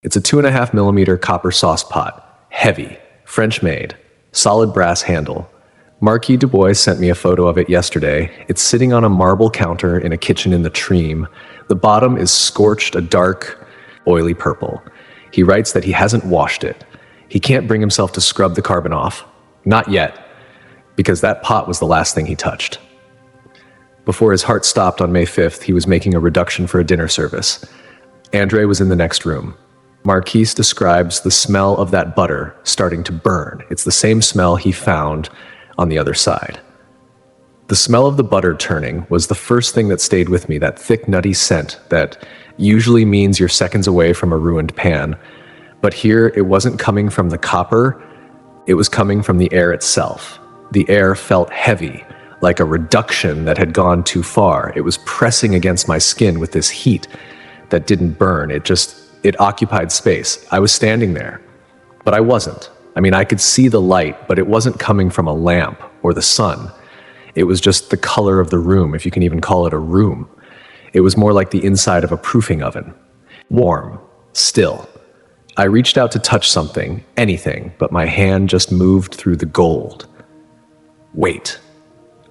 It's a 2.5 millimeter copper sauce pot, heavy, French-made, solid brass handle. Marquis DuBois sent me a photo of it yesterday. It's sitting on a marble counter in a kitchen in the Treme. The bottom is scorched a dark, oily purple. He writes that he hasn't washed it. He can't bring himself to scrub the carbon off. Not yet, because that pot was the last thing he touched. Before his heart stopped on May 5th, he was making a reduction for a dinner service. Andre was in the next room. Marquis describes the smell of that butter starting to burn. It's the same smell he found on the other side. The smell of the butter turning was the first thing that stayed with me, that thick, nutty scent that usually means you're seconds away from a ruined pan. But here, it wasn't coming from the copper, it was coming from the air itself. The air felt heavy, like a reduction that had gone too far. It was pressing against my skin with this heat that didn't burn. It occupied space. I was standing there, but I wasn't. I mean, I could see the light, but it wasn't coming from a lamp or the sun. It was just the color of the room, if you can even call it a room. It was more like the inside of a proofing oven. Warm, still. I reached out to touch something, anything, but my hand just moved through the gold. Wait.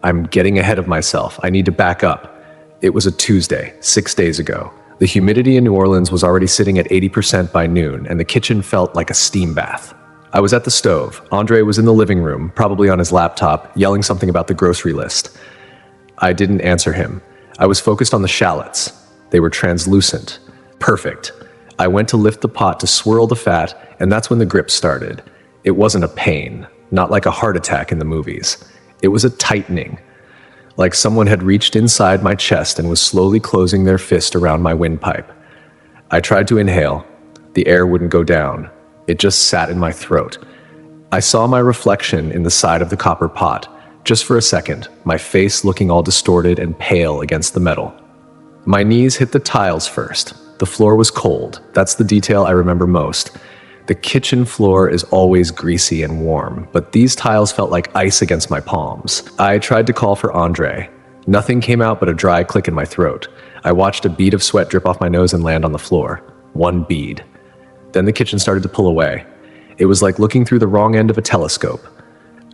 I'm getting ahead of myself. I need to back up. It was a Tuesday, 6 days ago. The humidity in New Orleans was already sitting at 80% by noon, and the kitchen felt like a steam bath. I was at the stove. Andre was in the living room, probably on his laptop, yelling something about the grocery list. I didn't answer him. I was focused on the shallots. They were translucent. Perfect. I went to lift the pot to swirl the fat, and that's when the grip started. It wasn't a pain, not like a heart attack in the movies. It was a tightening, like someone had reached inside my chest and was slowly closing their fist around my windpipe. I tried to inhale. The air wouldn't go down. It just sat in my throat. I saw my reflection in the side of the copper pot, just for a second, my face looking all distorted and pale against the metal. My knees hit the tiles first. The floor was cold. That's the detail I remember most. The kitchen floor is always greasy and warm, but these tiles felt like ice against my palms. I tried to call for Andre. Nothing came out but a dry click in my throat. I watched a bead of sweat drip off my nose and land on the floor. One bead. Then the kitchen started to pull away. It was like looking through the wrong end of a telescope.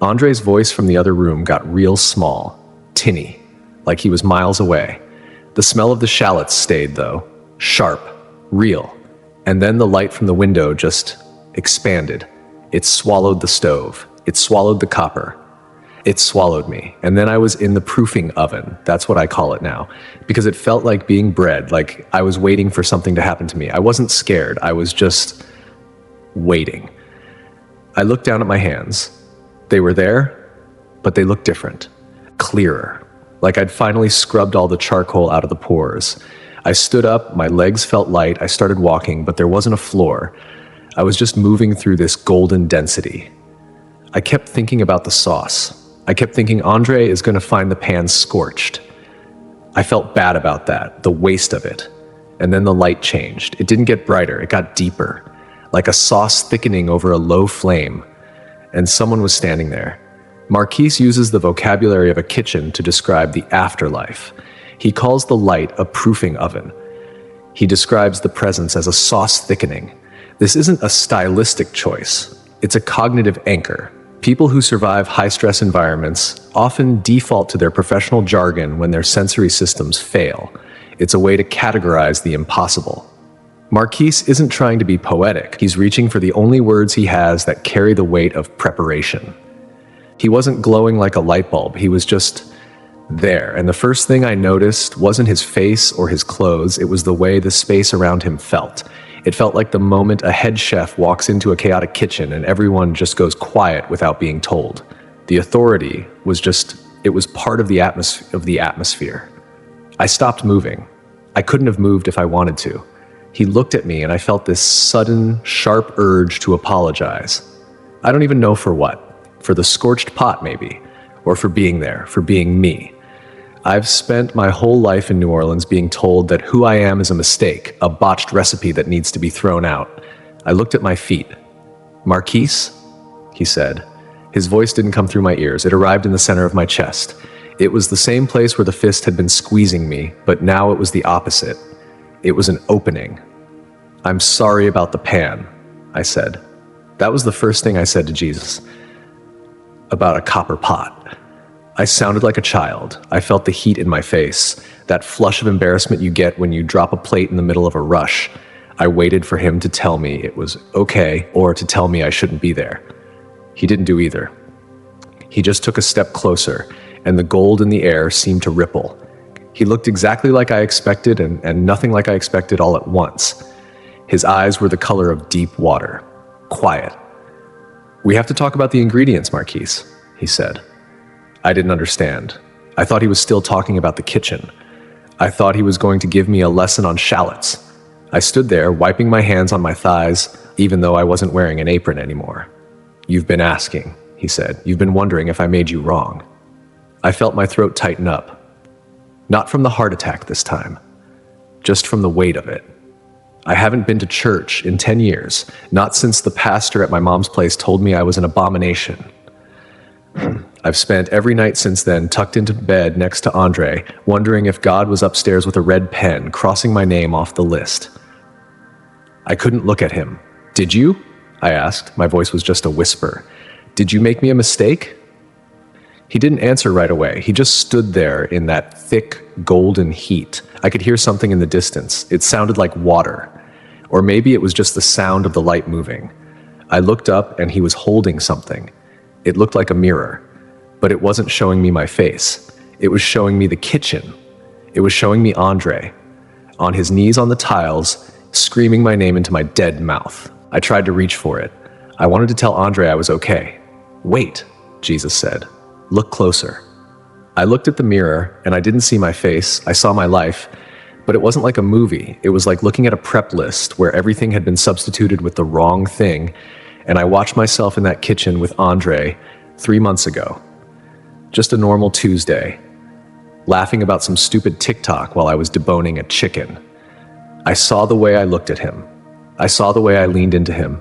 Andre's voice from the other room got real small, tinny, like he was miles away. The smell of the shallots stayed, though. Sharp, real. And then the light from the window just expanded. It swallowed the stove. It swallowed the copper. It swallowed me. And then I was in the proofing oven. That's what I call it now. Because it felt like being bred, like I was waiting for something to happen to me. I wasn't scared. I was just waiting. I looked down at my hands. They were there, but they looked different. Clearer. Like I'd finally scrubbed all the charcoal out of the pores. I stood up, my legs felt light, I started walking, but there wasn't a floor. I was just moving through this golden density. I kept thinking about the sauce. I kept thinking Andre is going to find the pan scorched. I felt bad about that, the waste of it. And then the light changed. It didn't get brighter, it got deeper, like a sauce thickening over a low flame. And someone was standing there. Marquis uses the vocabulary of a kitchen to describe the afterlife. He calls the light a proofing oven. He describes the presence as a sauce thickening. This isn't a stylistic choice. It's a cognitive anchor. People who survive high-stress environments often default to their professional jargon when their sensory systems fail. It's a way to categorize the impossible. Marquis isn't trying to be poetic. He's reaching for the only words he has that carry the weight of preparation. He wasn't glowing like a light bulb. He was just there. And the first thing I noticed wasn't his face or his clothes. It was the way the space around him felt. It felt like the moment a head chef walks into a chaotic kitchen and everyone just goes quiet without being told. The authority was just, it was part of the atmosphere. I stopped moving. I couldn't have moved if I wanted to. He looked at me and I felt this sudden, sharp urge to apologize. I don't even know for what. For the scorched pot, maybe. Or for being there, for being me. I've spent my whole life in New Orleans being told that who I am is a mistake, a botched recipe that needs to be thrown out. I looked at my feet. Marquis? He said. His voice didn't come through my ears. It arrived in the center of my chest. It was the same place where the fist had been squeezing me, but now it was the opposite. It was an opening. "I'm sorry about the pan," I said. That was the first thing I said to Jesus. About a copper pot. I sounded like a child. I felt the heat in my face, that flush of embarrassment you get when you drop a plate in the middle of a rush. I waited for him to tell me it was okay or to tell me I shouldn't be there. He didn't do either. He just took a step closer, and the gold in the air seemed to ripple. He looked exactly like I expected and nothing like I expected all at once. His eyes were the color of deep water. Quiet. "We have to talk about the ingredients, Marquis," he said. I didn't understand. I thought he was still talking about the kitchen. I thought he was going to give me a lesson on shallots. I stood there, wiping my hands on my thighs, even though I wasn't wearing an apron anymore. "You've been asking," he said. "You've been wondering if I made you wrong." I felt my throat tighten up. Not from the heart attack this time, just from the weight of it. I haven't been to church in 10 years, not since the pastor at my mom's place told me I was an abomination. I've spent every night since then tucked into bed next to Andre, wondering if God was upstairs with a red pen, crossing my name off the list. I couldn't look at him. "Did you?" I asked. My voice was just a whisper. "Did you make me a mistake?" He didn't answer right away. He just stood there in that thick, golden heat. I could hear something in the distance. It sounded like water. Or maybe it was just the sound of the light moving. I looked up and he was holding something. It looked like a mirror, but it wasn't showing me my face. It was showing me the kitchen. It was showing me Andre, on his knees on the tiles, screaming my name into my dead mouth. I tried to reach for it. I wanted to tell Andre I was okay. "Wait," Jesus said. "Look closer." I looked at the mirror, and I didn't see my face. I saw my life, but it wasn't like a movie. It was like looking at a prep list where everything had been substituted with the wrong thing, and I watched myself in that kitchen with Andre 3 months ago. Just a normal Tuesday, laughing about some stupid TikTok while I was deboning a chicken. I saw the way I looked at him. I saw the way I leaned into him.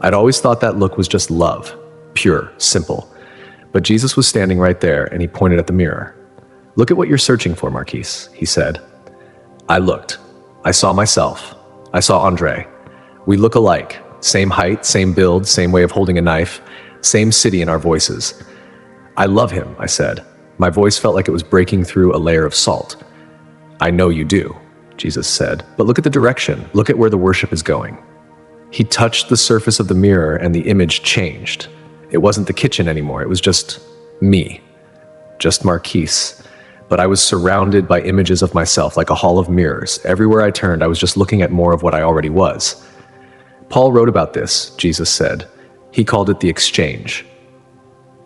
I'd always thought that look was just love, pure, simple. But Jesus was standing right there, and he pointed at the mirror. "Look at what you're searching for, Marquis," he said. I looked. I saw myself. I saw Andre. We look alike. Same height, same build, same way of holding a knife, same city in our voices. "I love him," I said. My voice felt like it was breaking through a layer of salt. "I know you do," Jesus said, "but look at the direction. Look at where the worship is going." He touched the surface of the mirror and the image changed. It wasn't the kitchen anymore. It was just me, just Marquis. But I was surrounded by images of myself like a hall of mirrors. Everywhere I turned, I was just looking at more of what I already was. Paul wrote about this, Jesus said. He called it the exchange.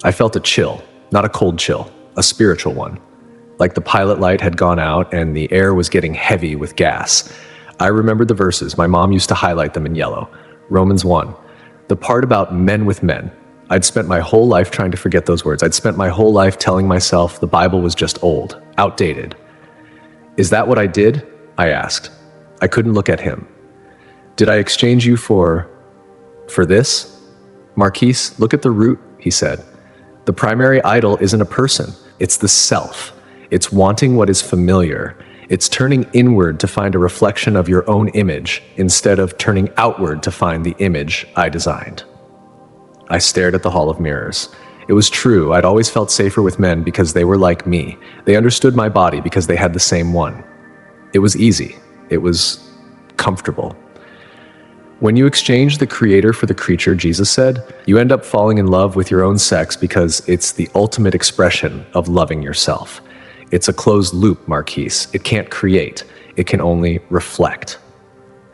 I felt a chill, not a cold chill, a spiritual one. Like the pilot light had gone out and the air was getting heavy with gas. I remembered the verses. My mom used to highlight them in yellow. Romans 1. The part about men with men. I'd spent my whole life trying to forget those words. I'd spent my whole life telling myself the Bible was just old, outdated. Is that what I did? I asked. I couldn't look at him. Did I exchange you for this? Marquis, look at the root, he said. The primary idol isn't a person. It's the self. It's wanting what is familiar. It's turning inward to find a reflection of your own image instead of turning outward to find the image I designed. I stared at the hall of mirrors. It was true. I'd always felt safer with men because they were like me. They understood my body because they had the same one. It was easy. It was comfortable. When you exchange the creator for the creature, Jesus said, you end up falling in love with your own sex because it's the ultimate expression of loving yourself. It's a closed loop, Marquis. It can't create. It can only reflect.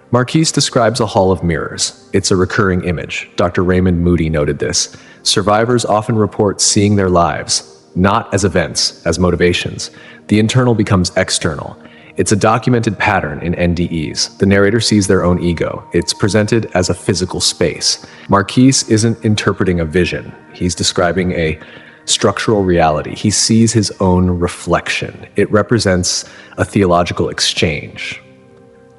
Marquis describes a hall of mirrors. It's a recurring image. Dr. Raymond Moody noted this. Survivors often report seeing their lives, not as events, as motivations. The internal becomes external. It's a documented pattern in NDEs. The narrator sees their own ego. It's presented as a physical space. Marquis isn't interpreting a vision. He's describing a structural reality. He sees his own reflection. It represents a theological exchange.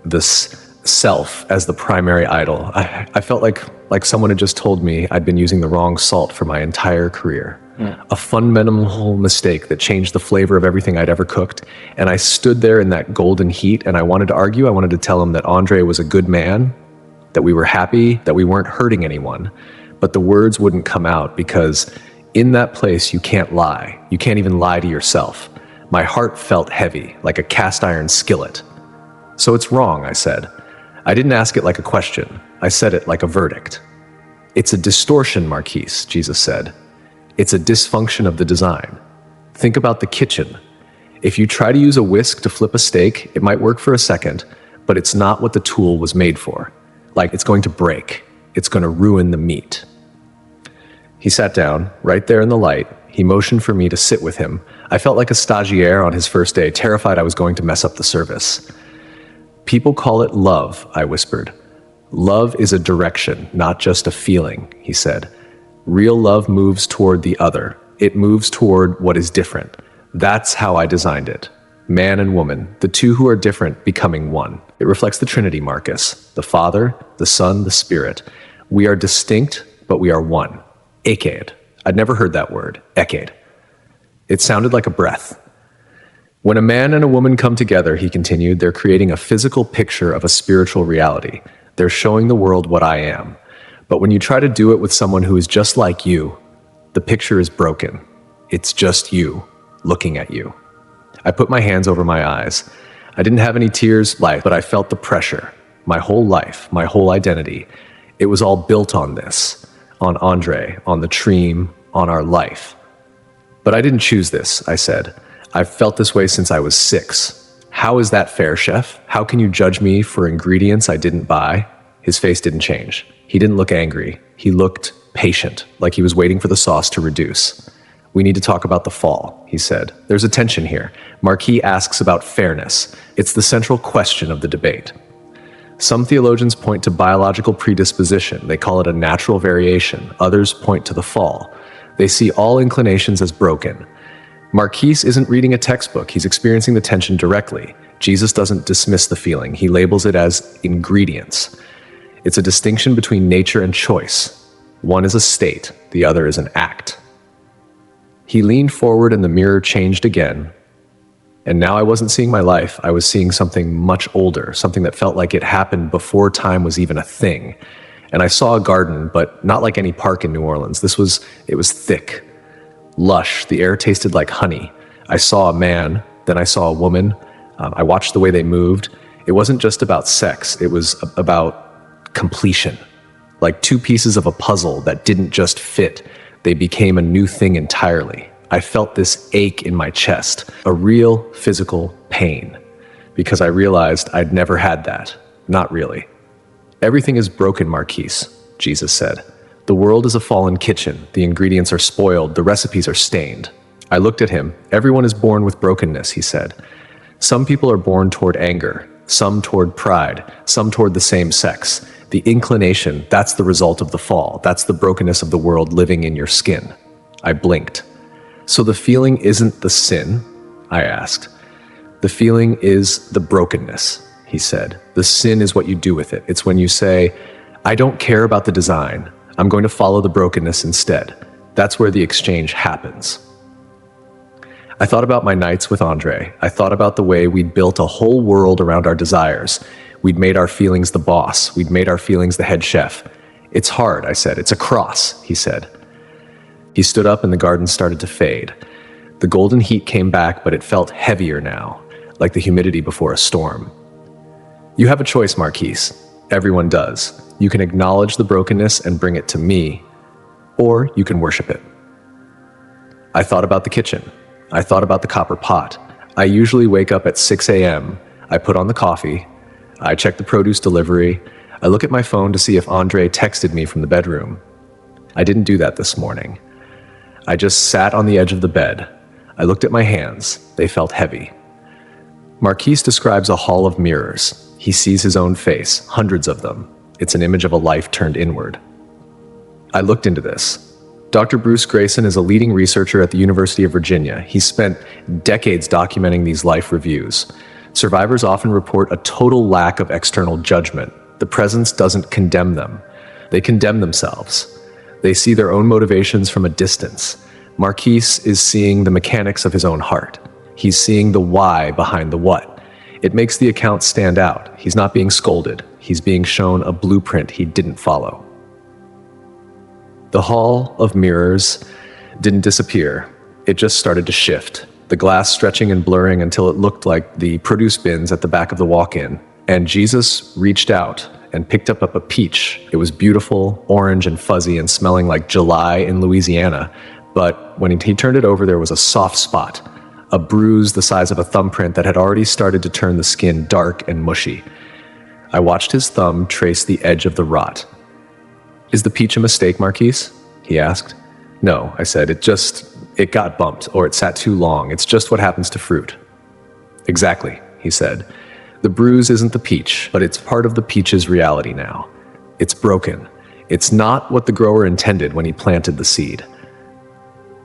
This self as the primary idol. I felt like someone had just told me I'd been using the wrong salt for my entire career. A fundamental mistake that changed the flavor of everything I'd ever cooked. And I stood there in that golden heat and I wanted to argue. I wanted to tell him that Andre was a good man, that we were happy, that we weren't hurting anyone. But the words wouldn't come out because in that place, you can't lie. You can't even lie to yourself. My heart felt heavy, like a cast iron skillet. So it's wrong, I said. I didn't ask it like a question. I said it like a verdict. It's a distortion, Marquis, Jesus said. It's a dysfunction of the design. Think about the kitchen. If you try to use a whisk to flip a steak, it might work for a second, but it's not what the tool was made for. Like it's going to break. It's going to ruin the meat. He sat down, right there in the light. He motioned for me to sit with him. I felt like a stagiaire on his first day, terrified I was going to mess up the service. People call it love, I whispered. Love is a direction, not just a feeling, he said. Real love moves toward the other. It moves toward what is different. That's how I designed it. Man and woman, the two who are different becoming one. It reflects the Trinity, Marcus. The Father, the Son, the Spirit. We are distinct, but we are one. Eked. I'd never heard that word, eked. It sounded like a breath. When a man and a woman come together, he continued, they're creating a physical picture of a spiritual reality. They're showing the world what I am. But when you try to do it with someone who is just like you, the picture is broken. It's just you, looking at you. I put my hands over my eyes. I didn't have any tears, but I felt the pressure. My whole life, my whole identity. It was all built on this, on Andre, on the Treme, on our life. But I didn't choose this, I said. I've felt this way since I was 6. How is that fair, chef? How can you judge me for ingredients I didn't buy? His face didn't change. He didn't look angry. He looked patient, like he was waiting for the sauce to reduce. We need to talk about the fall, he said. There's a tension here. Marquis asks about fairness. It's the central question of the debate. Some theologians point to biological predisposition. They call it a natural variation. Others point to the fall. They see all inclinations as broken. Marquis isn't reading a textbook. He's experiencing the tension directly. Jesus doesn't dismiss the feeling. He labels it as ingredients. It's a distinction between nature and choice. One is a state, the other is an act. He leaned forward and the mirror changed again. And now I wasn't seeing my life. I was seeing something much older, something that felt like it happened before time was even a thing. And I saw a garden, but not like any park in New Orleans. It was thick, lush. The air tasted like honey. I saw a man, then I saw a woman. I watched the way they moved. It wasn't just about sex. It was about completion. Like 2 pieces of a puzzle that didn't just fit. They became a new thing entirely. I felt this ache in my chest, a real physical pain, because I realized I'd never had that. Not really. Everything is broken, Marquis, Jesus said. The world is a fallen kitchen. The ingredients are spoiled. The recipes are stained. I looked at him. Everyone is born with brokenness, he said. Some people are born toward anger, some toward pride, some toward the same sex. The inclination, that's the result of the fall. That's the brokenness of the world living in your skin. I blinked. So the feeling isn't the sin? I asked. The feeling is the brokenness, he said. The sin is what you do with it. It's when you say, I don't care about the design. I'm going to follow the brokenness instead. That's where the exchange happens. I thought about my nights with Andre. I thought about the way we'd built a whole world around our desires. We'd made our feelings the boss. We'd made our feelings the head chef. It's hard, I said. It's a cross, he said. He stood up and the garden started to fade. The golden heat came back, but it felt heavier now, like the humidity before a storm. You have a choice, Marquis. Everyone does. You can acknowledge the brokenness and bring it to me, or you can worship it. I thought about the kitchen. I thought about the copper pot. I usually wake up at 6 a.m. I put on the coffee. I check the produce delivery. I look at my phone to see if Andre texted me from the bedroom. I didn't do that this morning. I just sat on the edge of the bed. I looked at my hands. They felt heavy. Marquis describes a hall of mirrors. He sees his own face, hundreds of them. It's an image of a life turned inward. I looked into this. Dr. Bruce Grayson is a leading researcher at the University of Virginia. He spent decades documenting these life reviews. Survivors often report a total lack of external judgment. The presence doesn't condemn them. They condemn themselves. They see their own motivations from a distance. Marquis is seeing the mechanics of his own heart. He's seeing the why behind the what. It makes the account stand out. He's not being scolded. He's being shown a blueprint he didn't follow. The hall of mirrors didn't disappear. It just started to shift, the glass stretching and blurring until it looked like the produce bins at the back of the walk-in. And Jesus reached out and picked up a peach. It was beautiful, orange and fuzzy and smelling like July in Louisiana. But when he turned it over, there was a soft spot, a bruise the size of a thumbprint that had already started to turn the skin dark and mushy. I watched his thumb trace the edge of the rot. "Is the peach a mistake, Marquis?" he asked. "No," I said, it got bumped, or it sat too long. It's just what happens to fruit." "Exactly," he said. "The bruise isn't the peach, but it's part of the peach's reality now. It's broken. It's not what the grower intended when he planted the seed."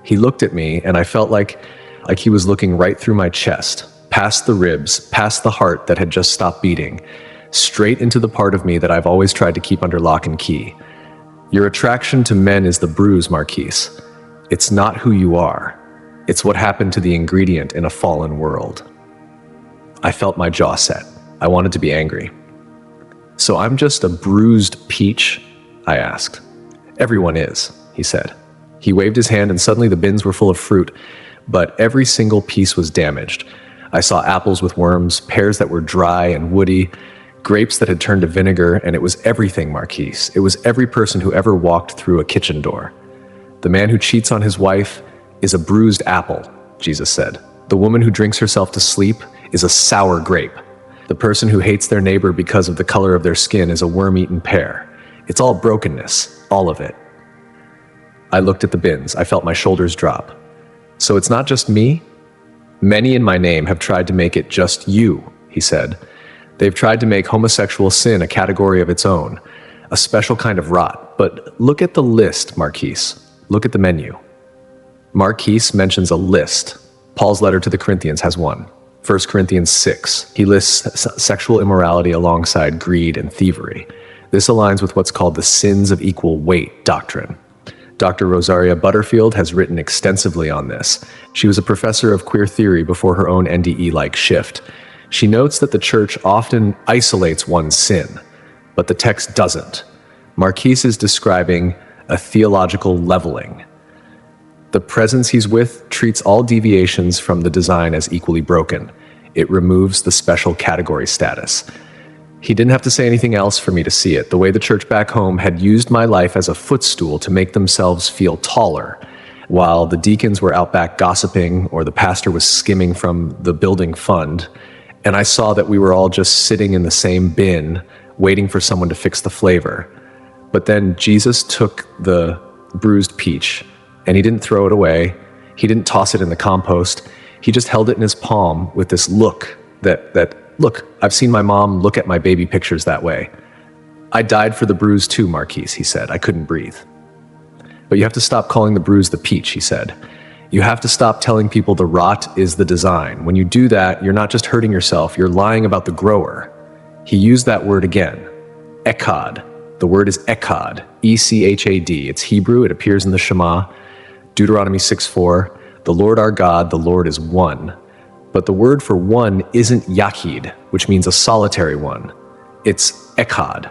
He looked at me, and I felt like he was looking right through my chest, past the ribs, past the heart that had just stopped beating, straight into the part of me that I've always tried to keep under lock and key. "Your attraction to men is the bruise, Marquis. It's not who you are. It's what happened to the ingredient in a fallen world." I felt my jaw set. I wanted to be angry. "So I'm just a bruised peach?" I asked. "Everyone is," he said. He waved his hand and suddenly the bins were full of fruit, but every single piece was damaged. I saw apples with worms, pears that were dry and woody, grapes that had turned to vinegar, and it was everything, Marquis. It was every person who ever walked through a kitchen door. "The man who cheats on his wife is a bruised apple," Jesus said. "The woman who drinks herself to sleep is a sour grape. The person who hates their neighbor because of the color of their skin is a worm-eaten pear. It's all brokenness, all of it." I looked at the bins. I felt my shoulders drop. "So it's not just me? Many in my name have tried to make it just you," he said. "They've tried to make homosexual sin a category of its own, a special kind of rot. But look at the list, Marquis. Look at the menu." Marquis mentions a list. Paul's letter to the Corinthians has one. 1 Corinthians 6. He lists sexual immorality alongside greed and thievery. This aligns with what's called the sins of equal weight doctrine. Dr. Rosaria Butterfield has written extensively on this. She was a professor of queer theory before her own NDE-like shift. She notes that the church often isolates one sin, but the text doesn't. Marquis is describing a theological leveling. The presence he's with treats all deviations from the design as equally broken. It removes the special category status. He didn't have to say anything else for me to see it. The way the church back home had used my life as a footstool to make themselves feel taller, while the deacons were out back gossiping or the pastor was skimming from the building fund. And I saw that we were all just sitting in the same bin, waiting for someone to fix the flavor. But then Jesus took the bruised peach, and he didn't throw it away. He didn't toss it in the compost. He just held it in his palm with this look look, I've seen my mom look at my baby pictures that way. "I died for the bruise too, Marquis," he said. I couldn't breathe. "But you have to stop calling the bruise the peach," he said. "You have to stop telling people the rot is the design. When you do that, you're not just hurting yourself, you're lying about the grower." He used that word again, echad. The word is echad, E-C-H-A-D. It's Hebrew, it appears in the Shema. Deuteronomy 6:4, "The Lord our God, the Lord is one." But the word for one isn't yachid, which means a solitary one. It's echad,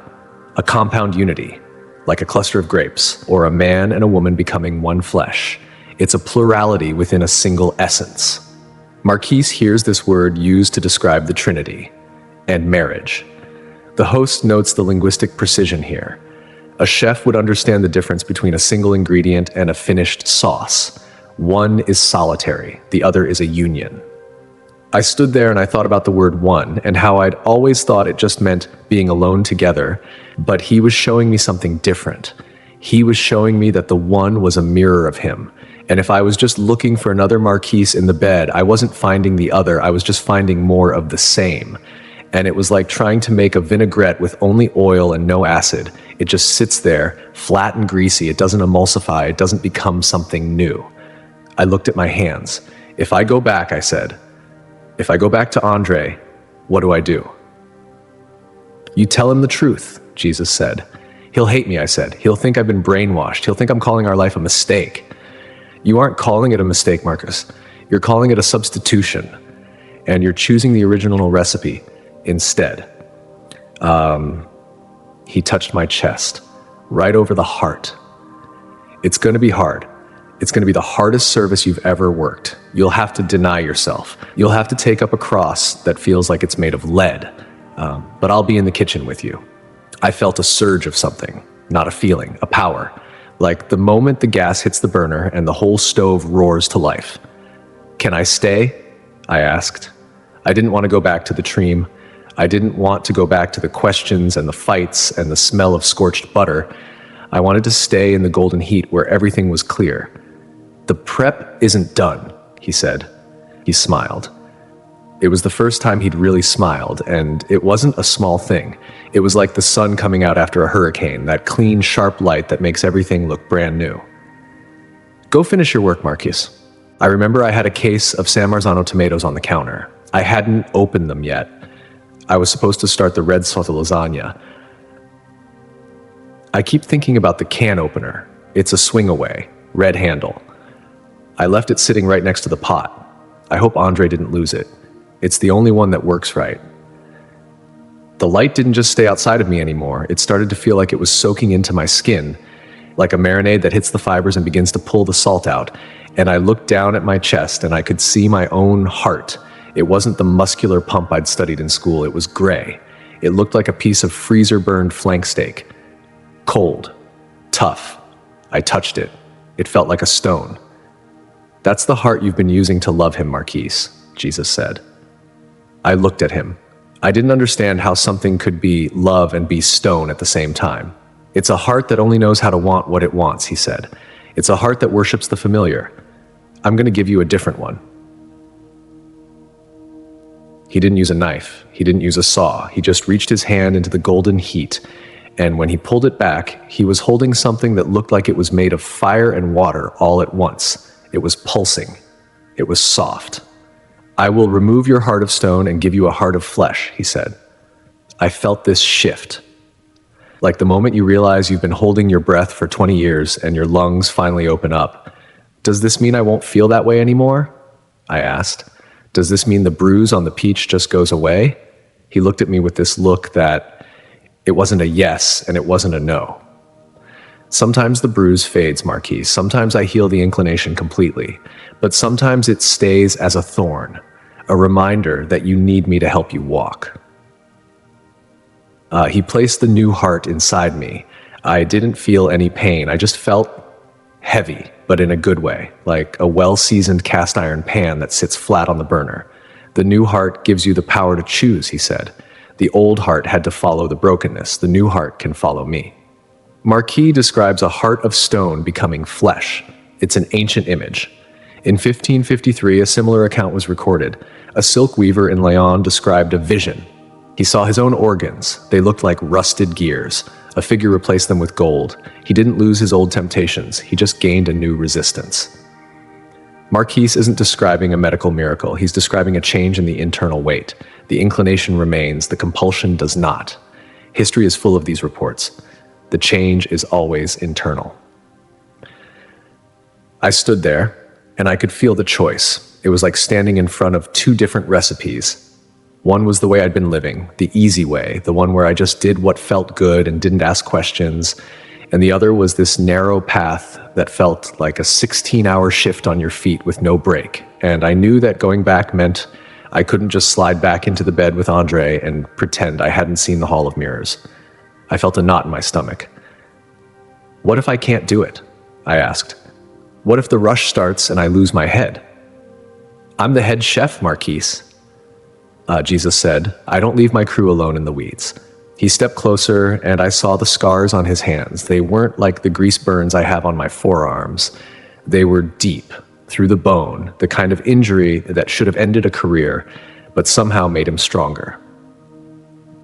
a compound unity, like a cluster of grapes, or a man and a woman becoming one flesh. It's a plurality within a single essence. Marquis hears this word used to describe the Trinity and marriage. The host notes the linguistic precision here. A chef would understand the difference between a single ingredient and a finished sauce. One is solitary, the other is a union. I stood there and I thought about the word one and how I'd always thought it just meant being alone together, but he was showing me something different. He was showing me that the one was a mirror of him. And if I was just looking for another Marquis in the bed, I wasn't finding the other, I was just finding more of the same. And it was like trying to make a vinaigrette with only oil and no acid. It just sits there, flat and greasy, it doesn't emulsify, it doesn't become something new. I looked at my hands. "If I go back," I said, "if I go back to Andre, what do I do?" "You tell him the truth," Jesus said. "He'll hate me," I said. "He'll think I've been brainwashed. He'll think I'm calling our life a mistake." You aren't calling it a mistake, Marcus. You're calling it a substitution, and you're choosing the original recipe instead. He touched my chest, right over the heart. It's going to be hard. It's going to be the hardest service you've ever worked. You'll have to deny yourself. You'll have to take up a cross that feels like it's made of lead. But I'll be in the kitchen with you. I felt a surge of something, not a feeling, a power. Like the moment the gas hits the burner and the whole stove roars to life. Can I stay? I asked. I didn't want to go back to the Treme. I didn't want to go back to the questions and the fights and the smell of scorched butter. I wanted to stay in the golden heat where everything was clear. The prep isn't done, he said. He smiled. It was the first time he'd really smiled, and it wasn't a small thing. It was like the sun coming out after a hurricane, that clean, sharp light that makes everything look brand new. Go finish your work, Marquis. I remember I had a case of San Marzano tomatoes on the counter. I hadn't opened them yet. I was supposed to start the red sauce lasagna. I keep thinking about the can opener. It's a swing away, red handle. I left it sitting right next to the pot. I hope Andre didn't lose it. It's the only one that works right. The light didn't just stay outside of me anymore. It started to feel like it was soaking into my skin, like a marinade that hits the fibers and begins to pull the salt out. And I looked down at my chest and I could see my own heart. It wasn't the muscular pump I'd studied in school. It was gray. It looked like a piece of freezer-burned flank steak. Cold. Tough. I touched it. It felt like a stone. That's the heart you've been using to love him, Marquis, Jesus said. I looked at him. I didn't understand how something could be love and be stone at the same time. It's a heart that only knows how to want what it wants, he said. It's a heart that worships the familiar. I'm going to give you a different one. He didn't use a knife. He didn't use a saw. He just reached his hand into the golden heat, and when he pulled it back, he was holding something that looked like it was made of fire and water all at once. It was pulsing. It was soft. I will remove your heart of stone and give you a heart of flesh, he said. I felt this shift. Like the moment you realize you've been holding your breath for 20 years and your lungs finally open up. Does this mean I won't feel that way anymore? I asked. Does this mean the bruise on the peach just goes away? He looked at me with this look that it wasn't a yes and it wasn't a no. Sometimes the bruise fades, Marquis. Sometimes I heal the inclination completely. But sometimes it stays as a thorn, a reminder that you need me to help you walk. He placed the new heart inside me. I didn't feel any pain. I just felt heavy, but in a good way, like a well-seasoned cast iron pan that sits flat on the burner. The new heart gives you the power to choose, he said. The old heart had to follow the brokenness. The new heart can follow me. Marquis describes a heart of stone becoming flesh. It's an ancient image. In 1553, a similar account was recorded. A silk weaver in Lyon described a vision. He saw his own organs. They looked like rusted gears. A figure replaced them with gold. He didn't lose his old temptations. He just gained a new resistance. Marquis isn't describing a medical miracle. He's describing a change in the internal weight. The inclination remains. The compulsion does not. History is full of these reports. The change is always internal. I stood there, and I could feel the choice. It was like standing in front of two different recipes. One was the way I'd been living, the easy way, the one where I just did what felt good and didn't ask questions. And the other was this narrow path that felt like a 16-hour shift on your feet with no break. And I knew that going back meant I couldn't just slide back into the bed with Andre and pretend I hadn't seen the Hall of Mirrors. I felt a knot in my stomach. What if I can't do it? I asked. What if the rush starts and I lose my head? I'm the head chef, Marquis. Jesus said, I don't leave my crew alone in the weeds. He stepped closer, and I saw the scars on his hands. They weren't like the grease burns I have on my forearms. They were deep, through the bone, the kind of injury that should have ended a career, but somehow made him stronger.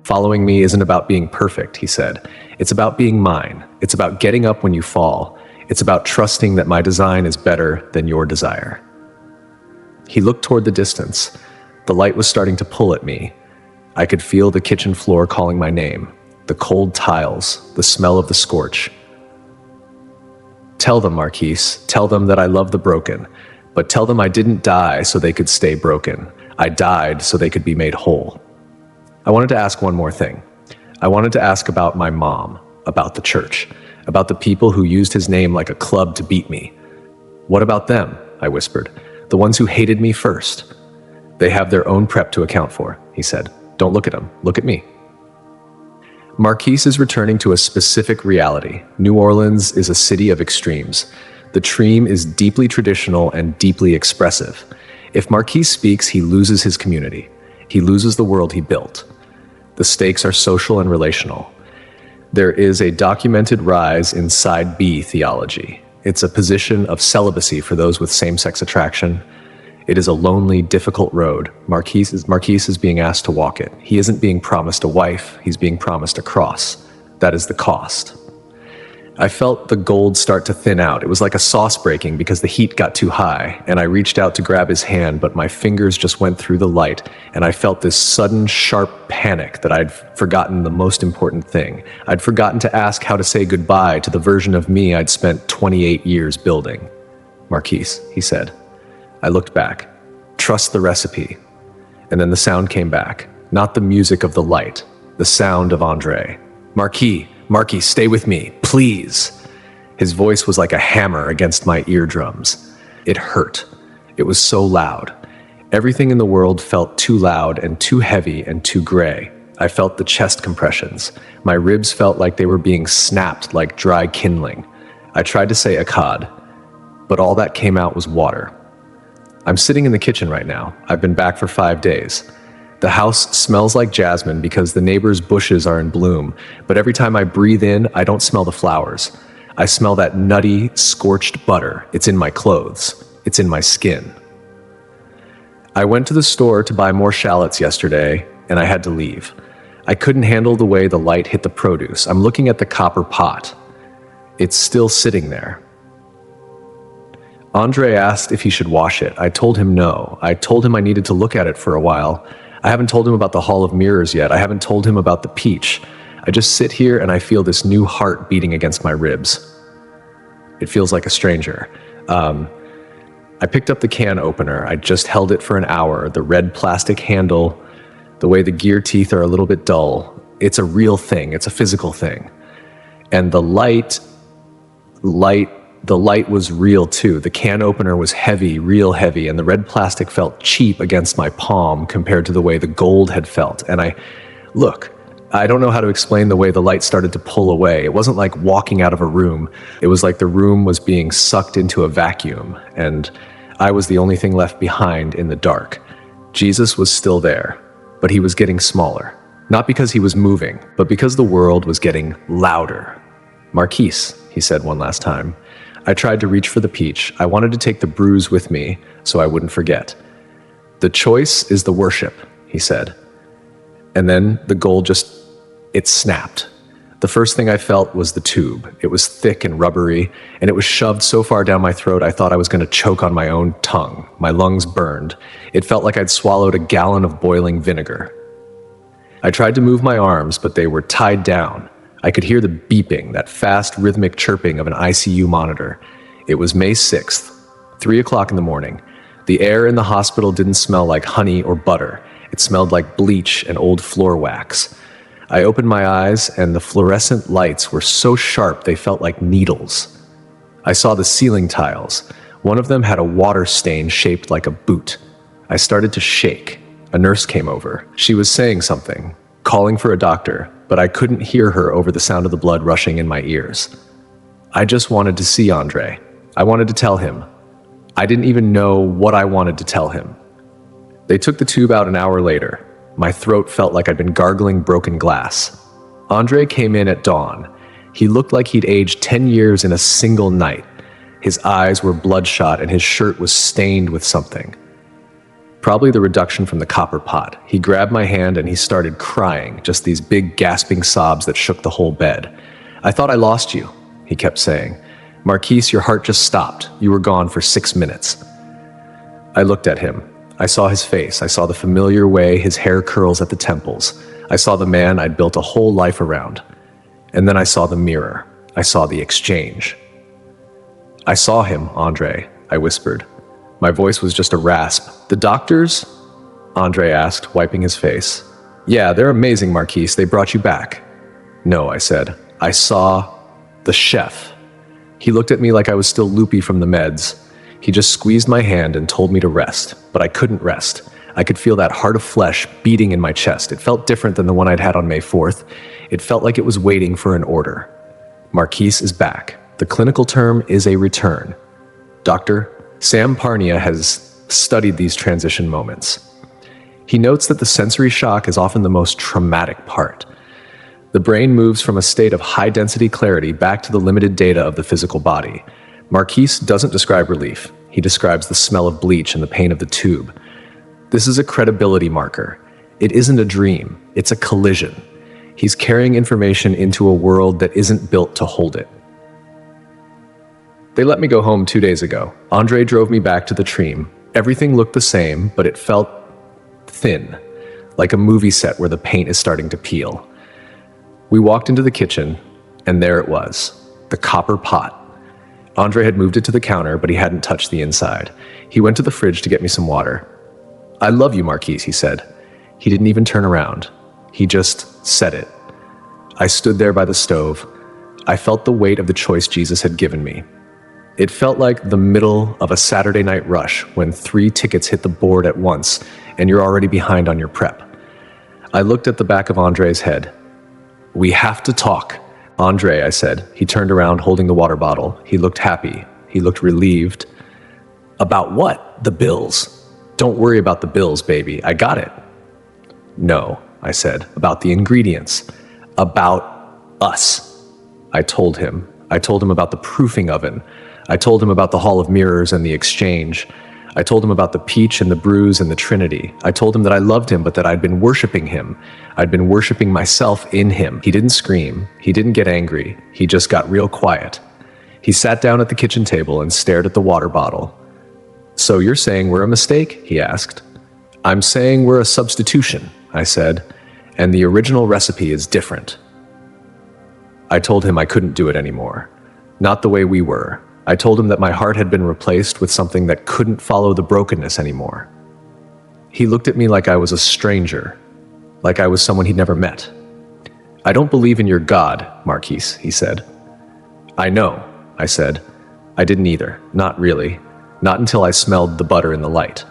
Following me isn't about being perfect, he said. It's about being mine. It's about getting up when you fall. It's about trusting that my design is better than your desire. He looked toward the distance. The light was starting to pull at me. I could feel the kitchen floor calling my name, the cold tiles, the smell of the scorch. Tell them, Marquise, tell them that I love the broken, but tell them I didn't die so they could stay broken. I died so they could be made whole. I wanted to ask one more thing. I wanted to ask about my mom, about the church, about the people who used his name like a club to beat me. What about them? I whispered. The ones who hated me first. They have their own prep to account for, he said. Don't look at them, look at me. Marquise is returning to a specific reality. New Orleans is a city of extremes. The Treme is deeply traditional and deeply expressive. If Marquise speaks, he loses his community. He loses the world he built. The stakes are social and relational. There is a documented rise in side B theology. It's a position of celibacy for those with same-sex attraction. It is a lonely, difficult road. Marquise is being asked to walk it. He isn't being promised a wife, he's being promised a cross. That is the cost. I felt the gold start to thin out. It was like a sauce breaking because the heat got too high, and I reached out to grab his hand, but my fingers just went through the light, and I felt this sudden, sharp panic that I'd forgotten the most important thing. I'd forgotten to ask how to say goodbye to the version of me I'd spent 28 years building. Marquise, he said. I looked back. Trust the recipe. And then the sound came back. Not the music of the light. The sound of Andre. Marquis, stay with me, please. His voice was like a hammer against my eardrums. It hurt. It was so loud. Everything in the world felt too loud and too heavy and too gray. I felt the chest compressions. My ribs felt like they were being snapped like dry kindling. I tried to say Akkad, but all that came out was water. I'm sitting in the kitchen right now. I've been back for 5 days. The house smells like jasmine because the neighbors' bushes are in bloom, but every time I breathe in, I don't smell the flowers. I smell that nutty, scorched butter. It's in my clothes. It's in my skin. I went to the store to buy more shallots yesterday, and I had to leave. I couldn't handle the way the light hit the produce. I'm looking at the copper pot. It's still sitting there. Andre asked if he should wash it. I told him no. I told him I needed to look at it for a while. I haven't told him about the Hall of Mirrors yet. I haven't told him about the peach. I just sit here and I feel this new heart beating against my ribs. It feels like a stranger. I picked up the can opener. I just held it for an hour. The red plastic handle, the way the gear teeth are a little bit dull. It's a real thing. It's a physical thing. And the light was real too. The can opener was heavy, real heavy, and the red plastic felt cheap against my palm compared to the way the gold had felt. And I don't know how to explain the way the light started to pull away. It wasn't like walking out of a room. It was like the room was being sucked into a vacuum, and I was the only thing left behind in the dark. Jesus was still there, but he was getting smaller. Not because he was moving, but because the world was getting louder. Marquise, he said one last time. I tried to reach for the peach. I wanted to take the bruise with me so I wouldn't forget. The choice is the worship, he said. And then the gold it snapped. The first thing I felt was the tube. It was thick and rubbery, and it was shoved so far down my throat I thought I was going to choke on my own tongue. My lungs burned. It felt like I'd swallowed a gallon of boiling vinegar. I tried to move my arms, but they were tied down. I could hear the beeping, that fast, rhythmic chirping of an ICU monitor. It was May 6th, 3 o'clock in the morning. The air in the hospital didn't smell like honey or butter. It smelled like bleach and old floor wax. I opened my eyes, and the fluorescent lights were so sharp they felt like needles. I saw the ceiling tiles. One of them had a water stain shaped like a boot. I started to shake. A nurse came over. She was saying something, calling for a doctor, but I couldn't hear her over the sound of the blood rushing in my ears. I just wanted to see Andre. I wanted to tell him. I didn't even know what I wanted to tell him. They took the tube out an hour later. My throat felt like I'd been gargling broken glass. Andre came in at dawn. He looked like he'd aged 10 years in a single night. His eyes were bloodshot and his shirt was stained with something. Probably the reduction from the copper pot. He grabbed my hand and he started crying, just these big gasping sobs that shook the whole bed. I thought I lost you, he kept saying. Marquise, your heart just stopped. You were gone for 6 minutes. I looked at him. I saw his face. I saw the familiar way his hair curls at the temples. I saw the man I'd built a whole life around. And then I saw the mirror. I saw the exchange. "I saw him, Andre," I whispered. My voice was just a rasp. "The doctors?" Andre asked, wiping his face. "Yeah, they're amazing, Marquis. They brought you back." "No," I said. "I saw the chef." He looked at me like I was still loopy from the meds. He just squeezed my hand and told me to rest, but I couldn't rest. I could feel that heart of flesh beating in my chest. It felt different than the one I'd had on May 4th. It felt like it was waiting for an order. Marquis is back. The clinical term is a return. Dr. Sam Parnia has studied these transition moments. He notes that the sensory shock is often the most traumatic part. The brain moves from a state of high-density clarity back to the limited data of the physical body. Marquis doesn't describe relief. He describes the smell of bleach and the pain of the tube. This is a credibility marker. It isn't a dream. It's a collision. He's carrying information into a world that isn't built to hold it. They let me go home 2 days ago. Andre drove me back to the Treme. Everything looked the same, but it felt thin, like a movie set where the paint is starting to peel. We walked into the kitchen, and there it was, the copper pot. Andre had moved it to the counter, but he hadn't touched the inside. He went to the fridge to get me some water. "I love you, Marquis," he said. He didn't even turn around. He just said it. I stood there by the stove. I felt the weight of the choice Jesus had given me. It felt like the middle of a Saturday night rush when 3 tickets hit the board at once and you're already behind on your prep. I looked at the back of Andre's head. "We have to talk." "Andre," I said. He turned around holding the water bottle. He looked happy. He looked relieved. "About what?" "The bills." "Don't worry about the bills, baby. I got it." "No," I said. "About the ingredients. About us." I told him. I told him about the proofing oven. I told him about the Hall of Mirrors and the exchange. I told him about the peach and the bruise and the Trinity. I told him that I loved him, but that I'd been worshiping him. I'd been worshiping myself in him. He didn't scream. He didn't get angry. He just got real quiet. He sat down at the kitchen table and stared at the water bottle. "So you're saying we're a mistake?" he asked. "I'm saying we're a substitution," I said, "and the original recipe is different." I told him I couldn't do it anymore. Not the way we were. I told him that my heart had been replaced with something that couldn't follow the brokenness anymore. He looked at me like I was a stranger, like I was someone he'd never met. "I don't believe in your God, Marquis," he said. "I know," I said. "I didn't either. Not really. Not until I smelled the butter in the light."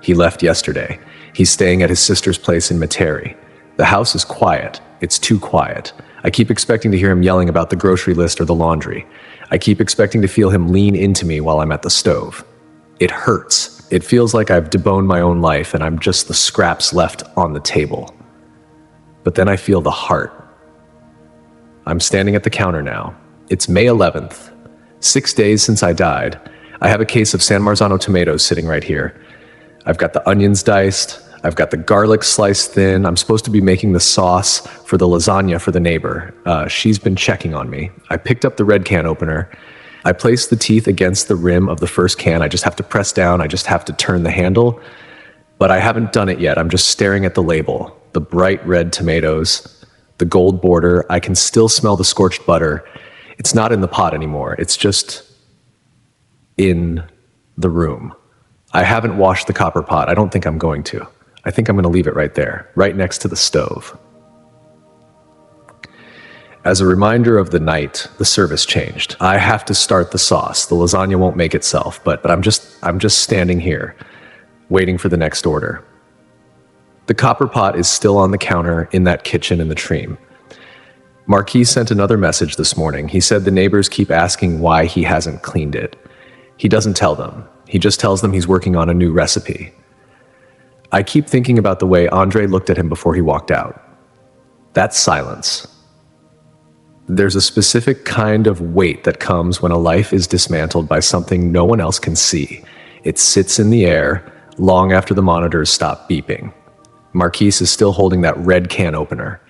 He left yesterday. He's staying at his sister's place in Metairie. The house is quiet. It's too quiet. I keep expecting to hear him yelling about the grocery list or the laundry. I keep expecting to feel him lean into me while I'm at the stove. It hurts. It feels like I've deboned my own life and I'm just the scraps left on the table. But then I feel the heart. I'm standing at the counter now. It's May 11th. 6 days since I died. I have a case of San Marzano tomatoes sitting right here. I've got the onions diced. I've got the garlic sliced thin. I'm supposed to be making the sauce for the lasagna for the neighbor. She's been checking on me. I picked up the red can opener. I placed the teeth against the rim of the first can. I just have to press down. I just have to turn the handle. But I haven't done it yet. I'm just staring at the label. The bright red tomatoes, the gold border. I can still smell the scorched butter. It's not in the pot anymore. It's just in the room. I haven't washed the copper pot. I don't think I'm going to. I think I'm going to leave it right there, right next to the stove. As a reminder of the night, the service changed. I have to start the sauce. The lasagna won't make itself, but I'm just standing here, waiting for the next order. The copper pot is still on the counter in that kitchen in the Treme. Marquis sent another message this morning. He said the neighbors keep asking why he hasn't cleaned it. He doesn't tell them. He just tells them he's working on a new recipe. I keep thinking about the way Andre looked at him before he walked out. That's silence. There's a specific kind of weight that comes when a life is dismantled by something no one else can see. It sits in the air long after the monitors stop beeping. Marquis is still holding that red can opener.